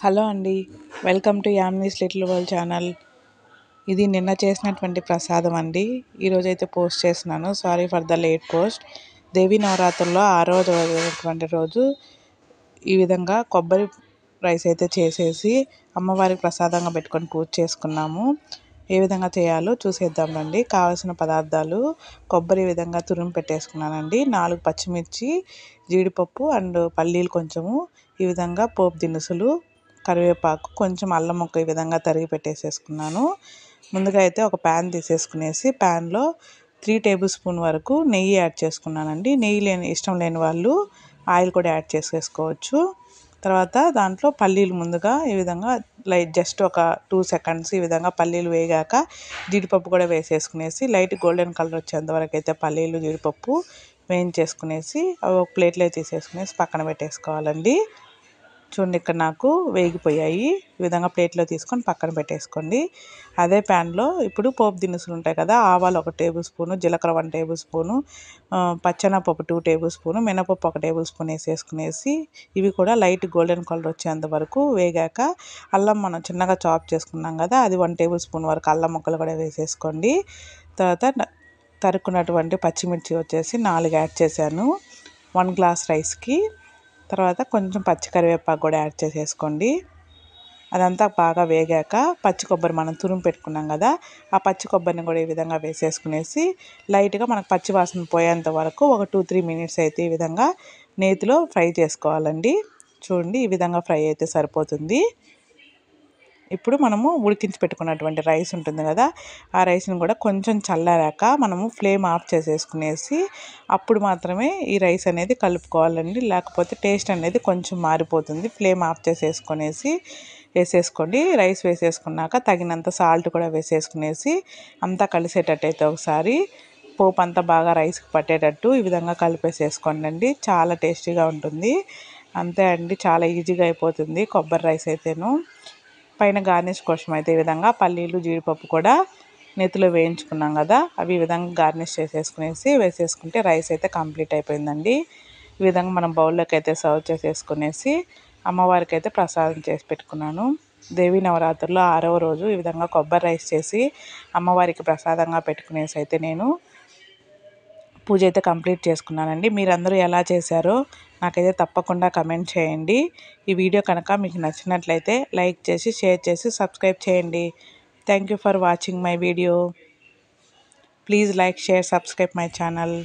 Hello అండి, welcome to Yamini's little world channel. ఇది నిన్న చేసినటువంటి ప్రసాదం అండి. ఈరోజైతే పోస్ట్ చేస్తున్నాను. Sorry for the late post. Devi నవరాత్రుల్లో 6వ రోజు ఈ విధంగా కొబ్బరి రైస్ అయితే చేసేసి అమ్మవారికి ప్రసాదంగా పెట్టుకొని పూజ చేసుకున్నాము. ఏ విధంగా చేయాలో చూసేద్దాం రండి. కావాల్సిన పదార్థాలు: కొబ్బరి ఈ విధంగా తురుము పెట్టేసుకున్నానండి, 4 పచ్చిమిర్చి, జీడిపప్పు అండ్ పల్లీలు కొంచెము, ఈ విధంగా పోపు దినుసులు, కరివేపాకు, కొంచెం అల్లం ముక్క ఈ విధంగా తరిగి పెట్టేసేసుకున్నాను. ముందుగా అయితే ఒక ప్యాన్ తీసేసుకునేసి ప్యాన్లో 3 టేబుల్ స్పూన్ వరకు నెయ్యి యాడ్ చేసుకున్నానండి. నెయ్యి ఇష్టం లేని వాళ్ళు ఆయిల్ కూడా యాడ్ చేసేసుకోవచ్చు. తర్వాత దాంట్లో పల్లీలు ముందుగా ఈ విధంగా జస్ట్ ఒక 2 సెకండ్స్ ఈ విధంగా పల్లీలు వేగాక జీడిపప్పు కూడా వేసేసుకునేసి లైట్ గోల్డెన్ కలర్ వచ్చేంత వరకు అయితే పల్లీలు జీడిపప్పు వేయించేసుకునేసి అవి ఒక ప్లేట్లో తీసేసుకునేసి పక్కన పెట్టేసుకోవాలండి. చూడండి, ఇక్కడ నాకు వేగిపోయాయి. ఈ విధంగా ప్లేట్లో తీసుకొని పక్కన పెట్టేసుకోండి. అదే ప్యాన్లో ఇప్పుడు పోపు దినుసులు ఉంటాయి కదా, ఆవాలు 1 టేబుల్ స్పూను, జీలకర్ర 1 టేబుల్ స్పూను, పచ్చెనపప్పు 2 టేబుల్ స్పూను, మినపప్పు 1 టేబుల్ స్పూన్ వేసేసుకునేసి ఇవి కూడా లైట్ గోల్డెన్ కలర్ వచ్చేంత వరకు వేగాక అల్లం మనం చిన్నగా చాప్ చేసుకున్నాం కదా, అది 1 టేబుల్ స్పూన్ వరకు అల్లం ముక్కలు కూడా వేసేసుకోండి. తర్వాత తరుక్కున్నటువంటి పచ్చిమిర్చి వచ్చేసి 4 యాడ్ చేశాను 1 గ్లాస్ రైస్కి. తర్వాత కొంచెం పచ్చి కరివేపాకు కూడా యాడ్ చేసేసుకోండి. అదంతా బాగా వేగాక పచ్చి కొబ్బరి మనం తురుము పెట్టుకున్నాం కదా, ఆ పచ్చి కొబ్బరిని కూడా ఈ విధంగా వేసేసుకునేసి లైట్గా మనకు పచ్చి వాసన పోయేంత వరకు ఒక 2-3 మినిట్స్ అయితే ఈ విధంగా నేతిలో ఫ్రై చేసుకోవాలండి. చూడండి, ఈ విధంగా ఫ్రై అయితే సరిపోతుంది. ఇప్పుడు మనము ఉడికించి పెట్టుకున్నటువంటి రైస్ ఉంటుంది కదా, ఆ రైస్ని కూడా కొంచెం చల్లారాక మనము ఫ్లేమ్ ఆఫ్ చేసేసుకునేసి అప్పుడు మాత్రమే ఈ రైస్ అనేది కలుపుకోవాలండి. లేకపోతే టేస్ట్ అనేది కొంచెం మారిపోతుంది. ఫ్లేమ్ ఆఫ్ చేసేసుకునేసి వేసేసుకోండి. రైస్ వేసేసుకున్నాక తగినంత సాల్ట్ కూడా వేసేసుకునేసి అంతా కలిసేటట్టయితే ఒకసారి పోపు అంతా బాగా రైస్కి పట్టేటట్టు ఈ విధంగా కలిపేసేసుకోండి. చాలా టేస్టీగా ఉంటుంది. అంతే అండి, చాలా ఈజీగా అయిపోతుంది కొబ్బరి రైస్ అయితేను. పైన గార్నిష్ కోసం అయితే ఈ విధంగా పల్లీలు జీడిపప్పు కూడా నెత్తిలో వేయించుకున్నాం కదా, అవి ఈ విధంగా గార్నిష్ చేసేసుకునేసి వేసేసుకుంటే రైస్ అయితే కంప్లీట్ అయిపోయిందండి. ఈ విధంగా మనం బౌల్లోకి అయితే సర్వ్ చేసేసుకునేసి అమ్మవారికి అయితే ప్రసాదం చేసి పెట్టుకున్నాను. దేవీ నవరాత్రుల్లో 6వ రోజు ఈ విధంగా కొబ్బరి రైస్ చేసి అమ్మవారికి ప్రసాదంగా పెట్టుకునేసి అయితే నేను పూజ అయితే కంప్లీట్ చేసుకున్నానండి. మీరందరూ ఎలా చేశారో నాకైతే తప్పకుండా కమెంట్ చేయండి. ఈ వీడియో కనుక మీకు నచ్చినట్లయితే లైక్ చేసి షేర్ చేసి సబ్స్క్రైబ్ చేయండి. Thank you for watching my video. Please like, share, subscribe my channel.